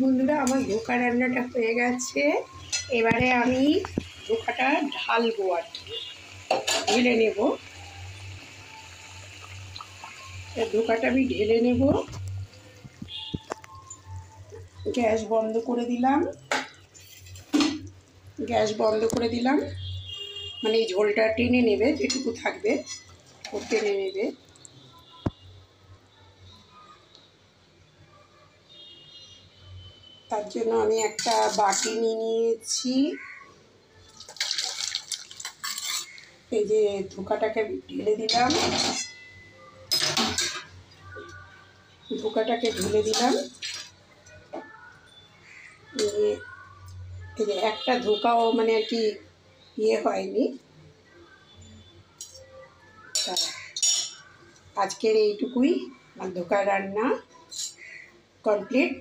বন্ধুরা, আমার ধোকা রান্নাটা হয়ে গেছে। এবারে আমি ধোকাটা ঢালবো, আর কি ঢেলে নেব। ধোকাটা আমি ঢেলে নেব। গ্যাস বন্ধ করে দিলাম। মানে এই ঝোলটা টেনে নেবে, যেটুকু থাকবে ও টেনে নেবে। তার জন্য আমি একটা বাটি নিয়ে নিয়েছি। এই যে ধোকাটাকে ঢেলে দিলাম। এই যে একটা ধোকাও মানে আর কি হয়নি। আজকের এইটুকুই, আমার ধোকা রান্না কমপ্লিট।